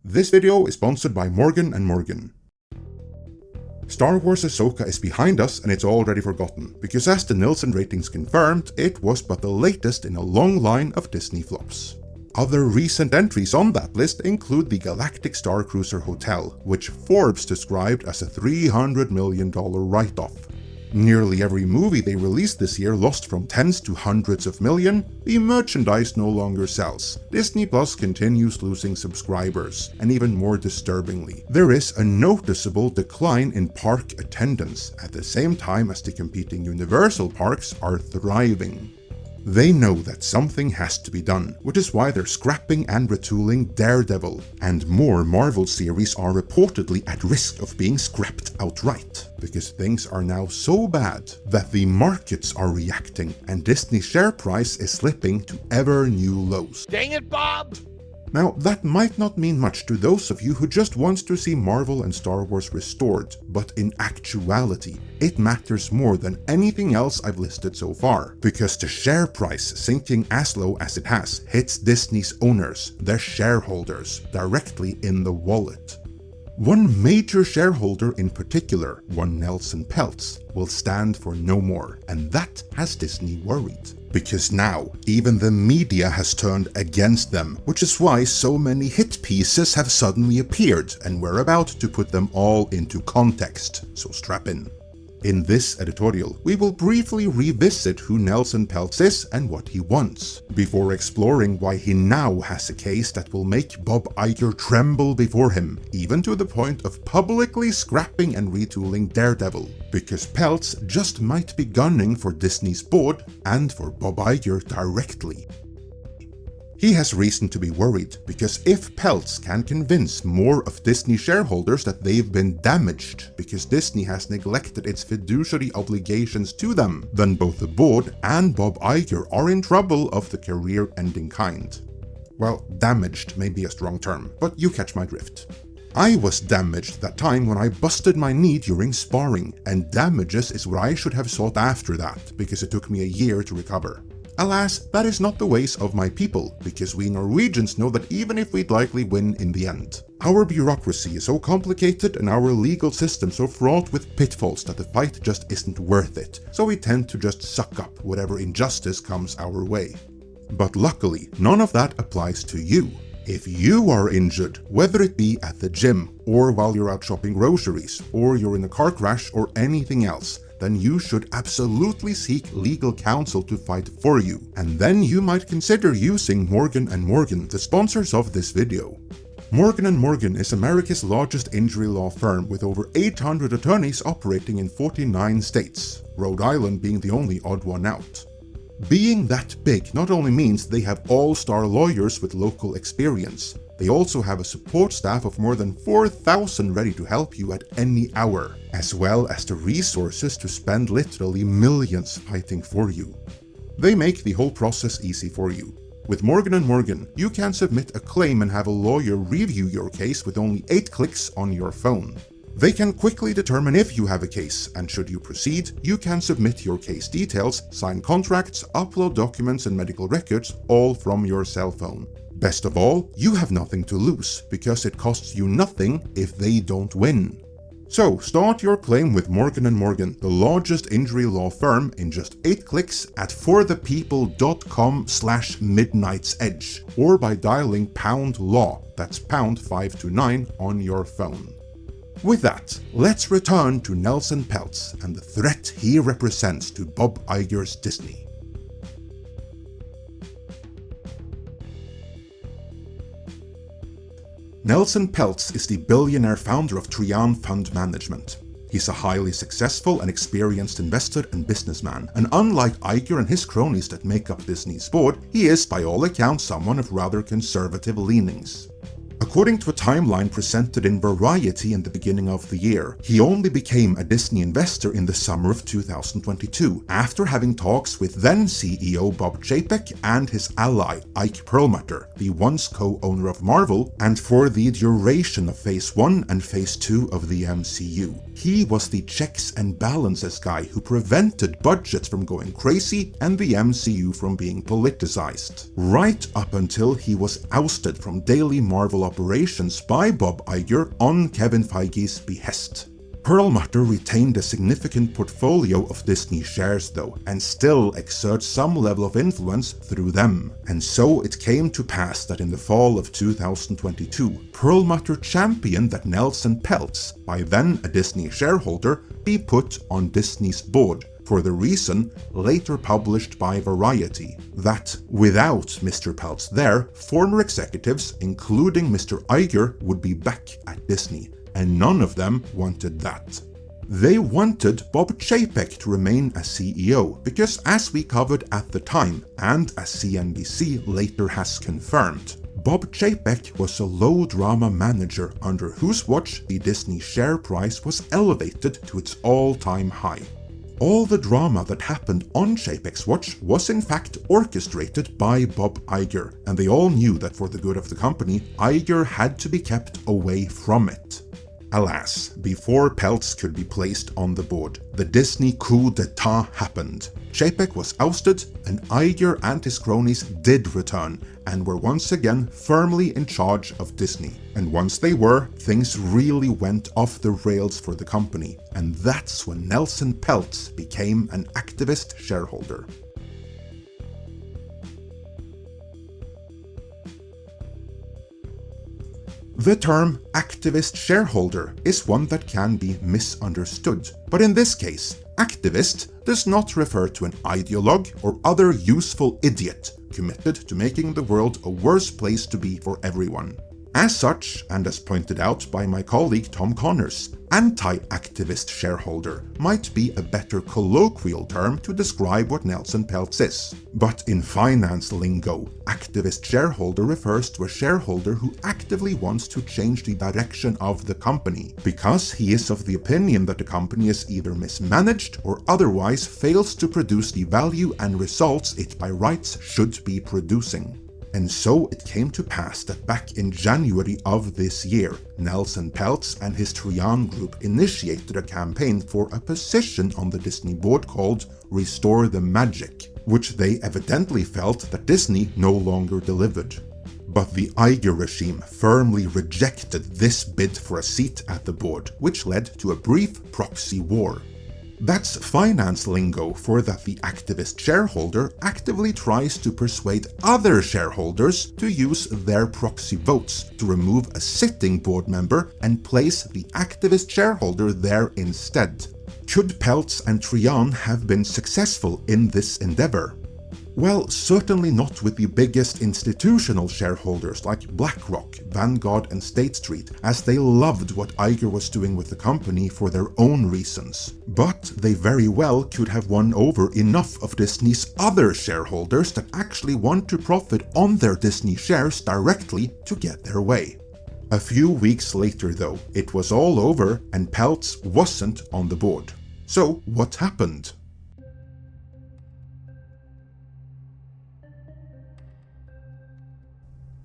This video is sponsored by Morgan & Morgan. Star Wars Ahsoka is behind us and it's already forgotten, because as the Nelzon ratings confirmed, it was but the latest in a long line of Disney flops. Other recent entries on that list include the Galactic Star Cruiser Hotel, which Forbes described as a $300 million write-off. Nearly every movie they released this year lost from tens to hundreds of million, the merchandise no longer sells, Disney Plus continues losing subscribers, and even more disturbingly, there is a noticeable decline in park attendance at the same time as the competing Universal parks are thriving. They know that something has to be done, which is why they're scrapping and retooling Daredevil, and more Marvel series are reportedly at risk of being scrapped outright, because things are now so bad that the markets are reacting and Disney's share price is slipping to ever new lows. Dang it, Bob! Now, that might not mean much to those of you who just want to see Marvel and Star Wars restored, but in actuality, it matters more than anything else I've listed so far, because the share price sinking as low as it has hits Disney's owners, their shareholders, directly in the wallet. One major shareholder in particular, one Nelzon Peltz, will stand for no more, and that has Disney worried. Because now, even the media has turned against them, which is why so many hit pieces have suddenly appeared, and we're about to put them all into context, so strap in. In this editorial, we will briefly revisit who Nelzon Peltz is and what he wants, before exploring why he now has a case that will make Bob Iger tremble before him, even to the point of publicly scrapping and retooling Daredevil, because Peltz just might be gunning for Disney's board and for Bob Iger directly. He has reason to be worried, because if Peltz can convince more of Disney shareholders that they've been damaged because Disney has neglected its fiduciary obligations to them, then both the board and Bob Iger are in trouble of the career-ending kind. Well, damaged may be a strong term, but you catch my drift. I was damaged that time when I busted my knee during sparring, and damages is what I should have sought after that, because it took me a year to recover. Alas, that is not the ways of my people, because we Norwegians know that even if we'd likely win in the end. Our bureaucracy is so complicated and our legal system so fraught with pitfalls that the fight just isn't worth it, so we tend to just suck up whatever injustice comes our way. But luckily, none of that applies to you. If you are injured, whether it be at the gym, or while you're out shopping groceries, or you're in a car crash or anything else, then you should absolutely seek legal counsel to fight for you, and then you might consider using Morgan & Morgan, the sponsors of this video. Morgan & Morgan is America's largest injury law firm with over 800 attorneys operating in 49 states, Rhode Island being the only odd one out. Being that big not only means they have all-star lawyers with local experience, they also have a support staff of more than 4,000 ready to help you at any hour, as well as the resources to spend literally millions fighting for you. They make the whole process easy for you. With Morgan & Morgan, you can submit a claim and have a lawyer review your case with only 8 clicks on your phone. They can quickly determine if you have a case, and should you proceed, you can submit your case details, sign contracts, upload documents and medical records, all from your cell phone. Best of all, you have nothing to lose, because it costs you nothing if they don't win. So start your claim with Morgan & Morgan, the largest injury law firm, in just 8 clicks at forthepeople.com/midnightsedge, or by dialing #law, that's #529 on your phone. With that, let's return to Nelzon Peltz and the threat he represents to Bob Iger's Disney. Nelzon Peltz is the billionaire founder of Trian Fund Management. He's a highly successful and experienced investor and businessman, and unlike Iger and his cronies that make up Disney's board, he is by all accounts someone of rather conservative leanings. According to a timeline presented in Variety in the beginning of the year, he only became a Disney investor in the summer of 2022, after having talks with then CEO Bob Chapek and his ally Ike Perlmutter, the once co-owner of Marvel, and for the duration of Phase 1 and Phase 2 of the MCU. He was the checks and balances guy who prevented budgets from going crazy and the MCU from being politicized, right up until he was ousted from daily Marvel operations by Bob Iger on Kevin Feige's behest. Perlmutter retained a significant portfolio of Disney shares though, and still exerts some level of influence through them. And so it came to pass that in the fall of 2022, Perlmutter championed that Nelzon Peltz, by then a Disney shareholder, be put on Disney's board, for the reason later published by Variety, that without Mr. Peltz there, former executives, including Mr. Iger, would be back at Disney. And none of them wanted that. They wanted Bob Chapek to remain as CEO because, as we covered at the time, and as CNBC later has confirmed, Bob Chapek was a low-drama manager under whose watch the Disney share price was elevated to its all-time high. All the drama that happened on Chapek's watch was in fact orchestrated by Bob Iger, and they all knew that for the good of the company, Iger had to be kept away from it. Alas, before Peltz could be placed on the board, the Disney coup d'etat happened. Chapek was ousted, and Iger and his cronies did return, and were once again firmly in charge of Disney. And once they were, things really went off the rails for the company, and that's when Nelzon Peltz became an activist shareholder. The term activist shareholder is one that can be misunderstood, but in this case, activist does not refer to an ideologue or other useful idiot committed to making the world a worse place to be for everyone. As such, and as pointed out by my colleague Tom Connors, anti-activist shareholder might be a better colloquial term to describe what Nelzon Peltz is. But in finance lingo, activist shareholder refers to a shareholder who actively wants to change the direction of the company, because he is of the opinion that the company is either mismanaged or otherwise fails to produce the value and results it by rights should be producing. And so it came to pass that back in January of this year, Nelzon Peltz and his Trian group initiated a campaign for a position on the Disney board called Restore the Magic, which they evidently felt that Disney no longer delivered. But the Iger regime firmly rejected this bid for a seat at the board, which led to a brief proxy war. That's finance lingo for that the activist shareholder actively tries to persuade other shareholders to use their proxy votes to remove a sitting board member and place the activist shareholder there instead. Could Peltz and Trian have been successful in this endeavor? Well, certainly not with the biggest institutional shareholders like BlackRock, Vanguard and State Street, as they loved what Iger was doing with the company for their own reasons. But they very well could have won over enough of Disney's other shareholders that actually want to profit on their Disney shares directly to get their way. A few weeks later though, it was all over and Peltz wasn't on the board. So what happened?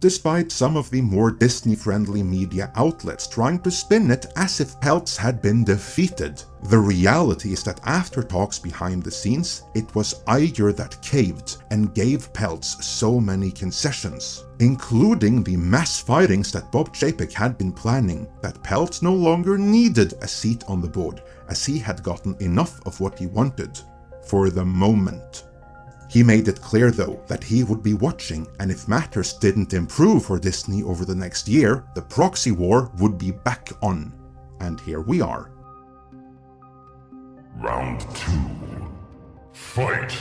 Despite some of the more Disney-friendly media outlets trying to spin it as if Peltz had been defeated, the reality is that after talks behind the scenes, it was Iger that caved and gave Peltz so many concessions, including the mass firings that Bob Chapek had been planning, that Peltz no longer needed a seat on the board, as he had gotten enough of what he wanted, for the moment. He made it clear though that he would be watching, and if matters didn't improve for Disney over the next year, the proxy war would be back on. And here we are. Round 2. Fight!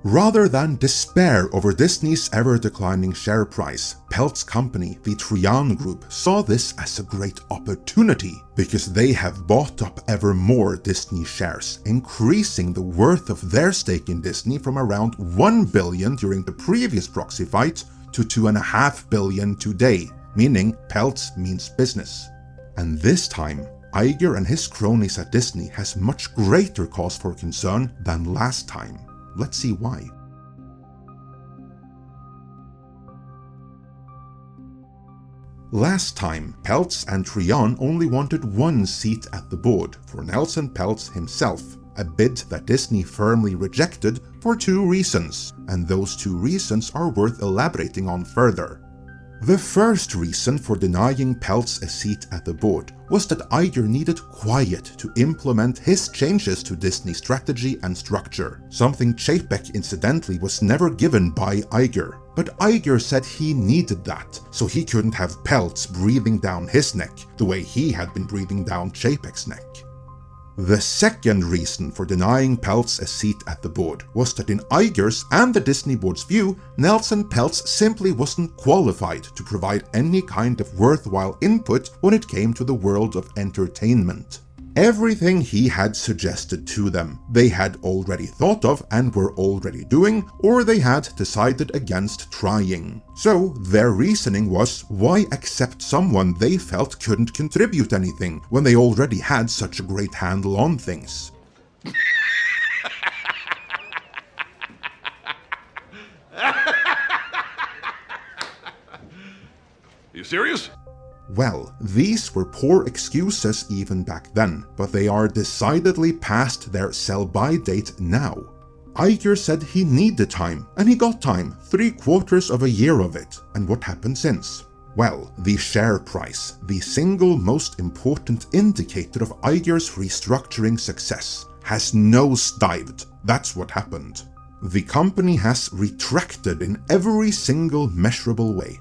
Rather than despair over Disney's ever-declining share price, Peltz company, the Trian Group, saw this as a great opportunity because they have bought up ever more Disney shares, increasing the worth of their stake in Disney from around $1 billion during the previous proxy fight to $2.5 billion today, meaning Peltz means business. And this time, Iger and his cronies at Disney has much greater cause for concern than last time. Let's see why. Last time, Peltz and Trian only wanted one seat at the board for Nelzon Peltz himself, a bid that Disney firmly rejected for two reasons, and those two reasons are worth elaborating on further. The first reason for denying Peltz a seat at the board was that Iger needed quiet to implement his changes to Disney's strategy and structure, something Chapek incidentally was never given by Iger. But Iger said he needed that, so he couldn't have Peltz breathing down his neck the way he had been breathing down Chapek's neck. The second reason for denying Peltz a seat at the board was that in Iger's and the Disney board's view, Nelzon Peltz simply wasn't qualified to provide any kind of worthwhile input when it came to the world of entertainment. Everything he had suggested to them, they had already thought of and were already doing, or they had decided against trying. So their reasoning was, why accept someone they felt couldn't contribute anything when they already had such a great handle on things? You serious? Well, these were poor excuses even back then, but they are decidedly past their sell-by date now. Iger said he needed time, and he got time, 3/4 of a year of it. And what happened since? Well, the share price, the single most important indicator of Iger's restructuring success, has nosedived. That's what happened. The company has retracted in every single measurable way.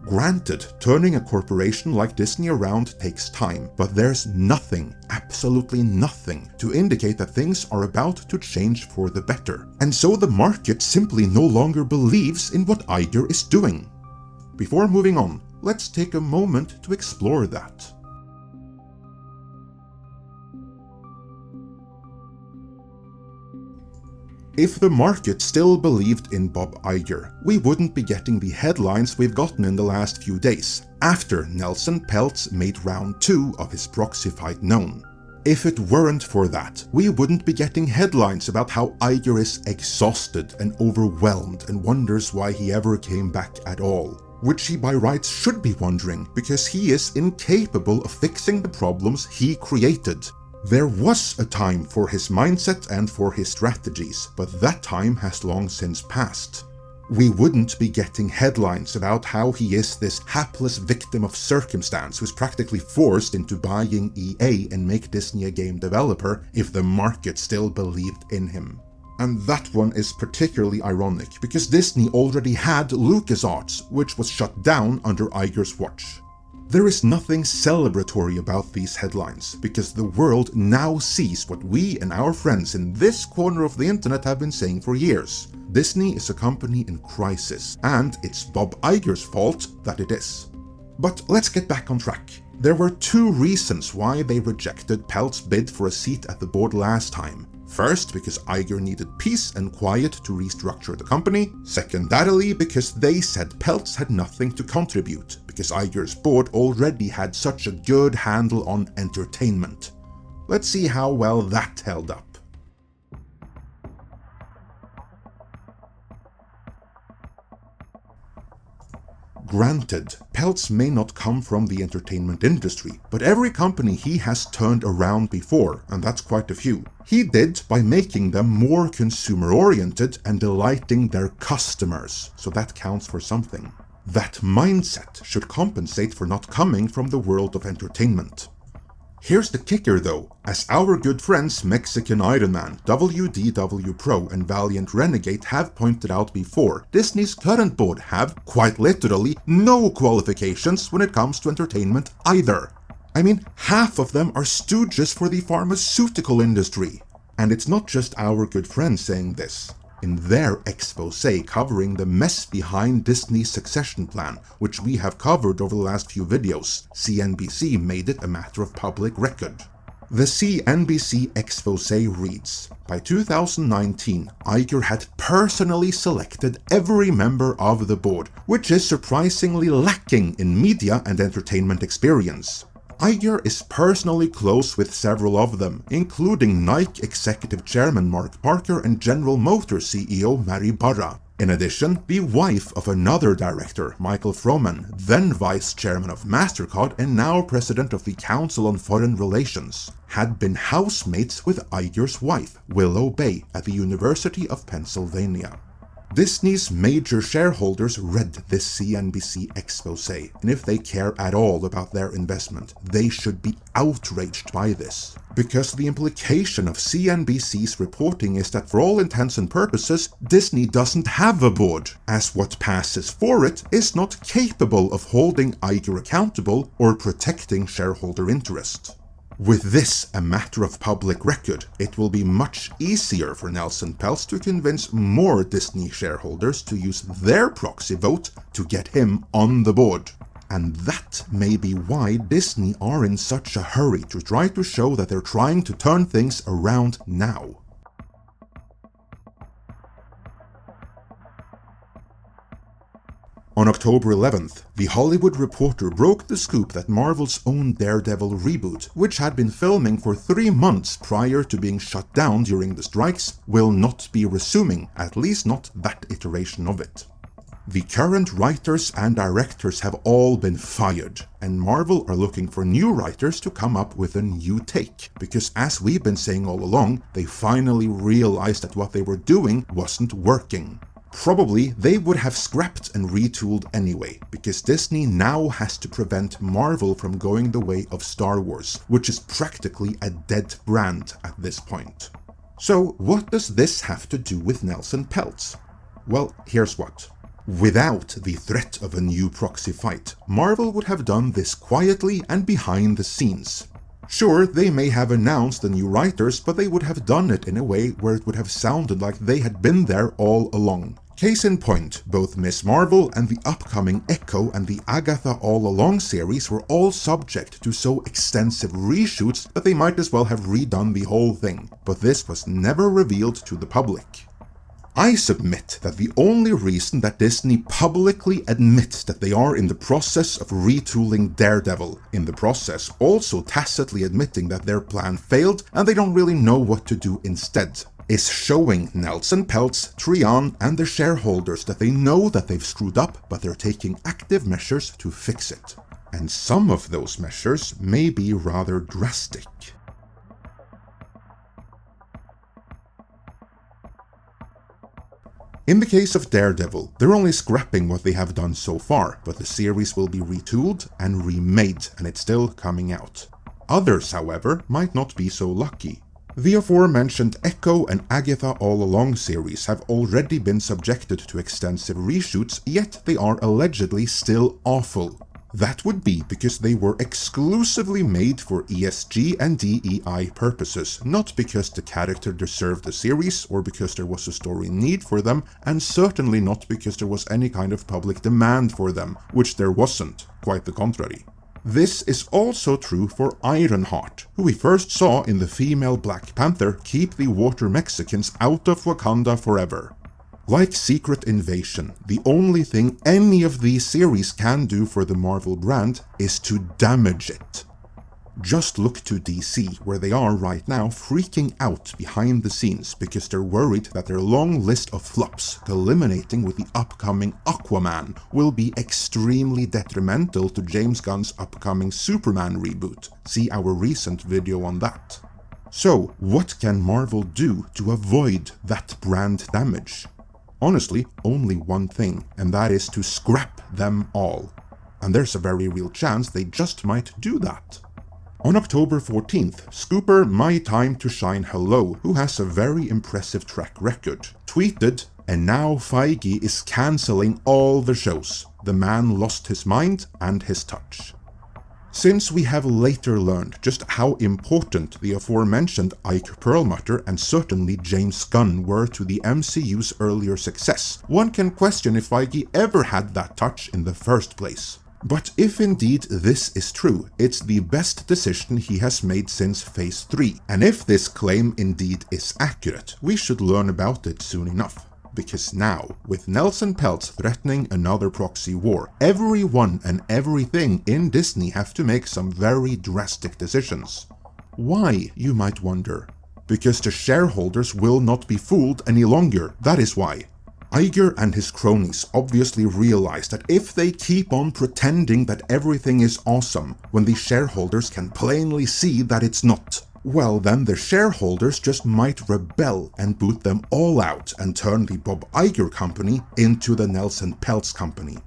Granted, turning a corporation like Disney around takes time, but there's nothing, absolutely nothing, to indicate that things are about to change for the better. And so the market simply no longer believes in what Iger is doing. Before moving on, let's take a moment to explore that. If the market still believed in Bob Iger, we wouldn't be getting the headlines we've gotten in the last few days, after Nelzon Peltz made round 2 of his proxy fight known. If it weren't for that, we wouldn't be getting headlines about how Iger is exhausted and overwhelmed and wonders why he ever came back at all. Which he by rights should be wondering, because he is incapable of fixing the problems he created. There was a time for his mindset and for his strategies, but that time has long since passed. We wouldn't be getting headlines about how he is this hapless victim of circumstance who's practically forced into buying EA and make Disney a game developer if the market still believed in him. And that one is particularly ironic, because Disney already had LucasArts, which was shut down under Iger's watch. There is nothing celebratory about these headlines, because the world now sees what we and our friends in this corner of the internet have been saying for years. Disney is a company in crisis, and it's Bob Iger's fault that it is. But let's get back on track. There were 2 reasons why they rejected Peltz's bid for a seat at the board last time. First, because Iger needed peace and quiet to restructure the company. Secondarily, because they said Peltz had nothing to contribute, because Iger's board already had such a good handle on entertainment. Let's see how well that held up. Granted, Peltz may not come from the entertainment industry, but every company he has turned around before, and that's quite a few, he did by making them more consumer-oriented and delighting their customers, so that counts for something. That mindset should compensate for not coming from the world of entertainment. Here's the kicker though, as our good friends Mexican Iron Man, WDW Pro and Valiant Renegade have pointed out before, Disney's current board have, quite literally, no qualifications when it comes to entertainment either. I mean, half of them are stooges for the pharmaceutical industry. And it's not just our good friends saying this. In their exposé covering the mess behind Disney's succession plan, which we have covered over the last few videos, CNBC made it a matter of public record. The CNBC exposé reads, by 2019, Iger had personally selected every member of the board, which is surprisingly lacking in media and entertainment experience. Iger is personally close with several of them, including Nike executive chairman Mark Parker and General Motors CEO Mary Barra. In addition, the wife of another director, Michael Froman, then vice chairman of MasterCard and now president of the Council on Foreign Relations, had been housemates with Iger's wife, Willow Bay, at the University of Pennsylvania. Disney's major shareholders read this CNBC exposé, and if they care at all about their investment, they should be outraged by this. Because the implication of CNBC's reporting is that for all intents and purposes, Disney doesn't have a board, as what passes for it is not capable of holding Iger accountable or protecting shareholder interest. With this a matter of public record, it will be much easier for Nelzon Peltz to convince more Disney shareholders to use their proxy vote to get him on the board. And that may be why Disney are in such a hurry to try to show that they're trying to turn things around now. On October 11th, The Hollywood Reporter broke the scoop that Marvel's own Daredevil reboot, which had been filming for 3 months prior to being shut down during the strikes, will not be resuming, at least not that iteration of it. The current writers and directors have all been fired, and Marvel are looking for new writers to come up with a new take, because as we've been saying all along, they finally realized that what they were doing wasn't working. Probably they would have scrapped and retooled anyway, because Disney now has to prevent Marvel from going the way of Star Wars, which is practically a dead brand at this point. So what does this have to do with Nelzon Peltz? Well, here's what. Without the threat of a new proxy fight, Marvel would have done this quietly and behind the scenes. Sure, they may have announced the new writers, but they would have done it in a way where it would have sounded like they had been there all along. Case in point, both Ms. Marvel and the upcoming Echo and the Agatha All Along series were all subject to so extensive reshoots that they might as well have redone the whole thing, but this was never revealed to the public. I submit that the only reason that Disney publicly admits that they are in the process of retooling Daredevil, in the process also tacitly admitting that their plan failed and they don't really know what to do instead, is showing Nelzon Peltz, Trian, and the shareholders that they know that they've screwed up, but they're taking active measures to fix it. And some of those measures may be rather drastic. In the case of Daredevil, they're only scrapping what they have done so far, but the series will be retooled and remade, and it's still coming out. Others, however, might not be so lucky. The aforementioned Echo and Agatha All Along series have already been subjected to extensive reshoots, yet they are allegedly still awful. That would be because they were exclusively made for ESG and DEI purposes, not because the character deserved the series or because there was a story need for them, and certainly not because there was any kind of public demand for them, which there wasn't, quite the contrary. This is also true for Ironheart, who we first saw in the female Black Panther keep the water Mexicans out of Wakanda forever. Like Secret Invasion, the only thing any of these series can do for the Marvel brand is to damage it. Just look to DC, where they are right now freaking out behind the scenes because they're worried that their long list of flops, culminating with the upcoming Aquaman, will be extremely detrimental to James Gunn's upcoming Superman reboot. See our recent video on that. So, what can Marvel do to avoid that brand damage? Honestly, only one thing, and that is to scrap them all. And there's a very real chance they just might do that. On October 14th, Scooper My Time to Shine Hello, who has a very impressive track record, tweeted, "And now Feige is cancelling all the shows. The man lost his mind and his touch." Since we have later learned just how important the aforementioned Ike Perlmutter and certainly James Gunn were to the MCU's earlier success, one can question if Feige ever had that touch in the first place. But if indeed this is true, it's the best decision he has made since Phase 3, and if this claim indeed is accurate, we should learn about it soon enough. Because now, with Nelzon Peltz threatening another proxy war, everyone and everything in Disney have to make some very drastic decisions. Why, you might wonder? Because the shareholders will not be fooled any longer, that is why. Iger and his cronies obviously realize that if they keep on pretending that everything is awesome, when the shareholders can plainly see that it's not, well then the shareholders just might rebel and boot them all out and turn the Bob Iger company into the Nelzon Peltz company.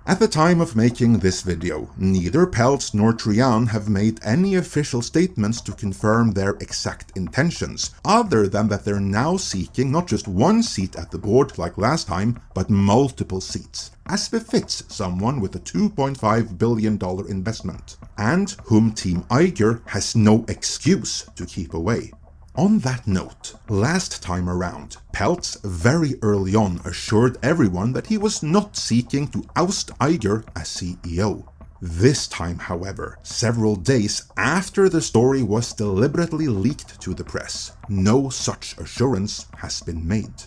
At the time of making this video, neither Peltz nor Trian have made any official statements to confirm their exact intentions, other than that they're now seeking not just one seat at the board like last time, but multiple seats, as befits someone with a $2.5 billion investment, and whom Team Iger has no excuse to keep away. On that note, last time around, Peltz very early on assured everyone that he was not seeking to oust Iger as CEO. This time, however, several days after the story was deliberately leaked to the press, no such assurance has been made.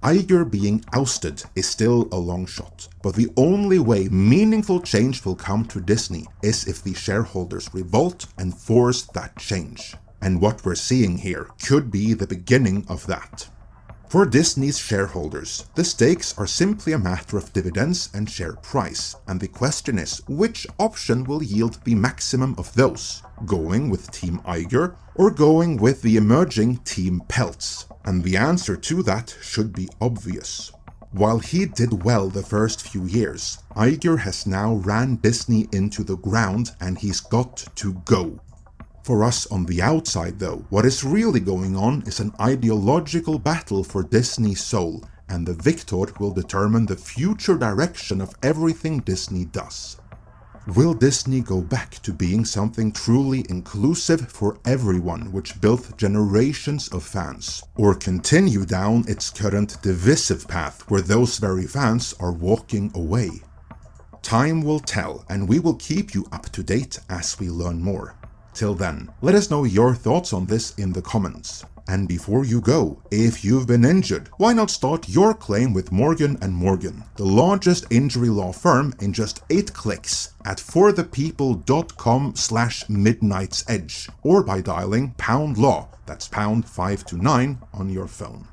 Iger being ousted is still a long shot, but the only way meaningful change will come to Disney is if the shareholders revolt and force that change. And what we're seeing here could be the beginning of that. For Disney's shareholders, the stakes are simply a matter of dividends and share price, and the question is which option will yield the maximum of those, going with Team Iger or going with the emerging Team Peltz? And the answer to that should be obvious. While he did well the first few years, Iger has now ran Disney into the ground and he's got to go. For us on the outside though, what is really going on is an ideological battle for Disney's soul, and the victor will determine the future direction of everything Disney does. Will Disney go back to being something truly inclusive for everyone, which built generations of fans, or continue down its current divisive path where those very fans are walking away? Time will tell, and we will keep you up to date as we learn more. Till then, let us know your thoughts on this in the comments. And before you go, if you've been injured, why not start your claim with Morgan & Morgan, the largest injury law firm, in just 8 clicks at forthepeople.com/midnightsedge, or by dialing #law, that's #529 on your phone.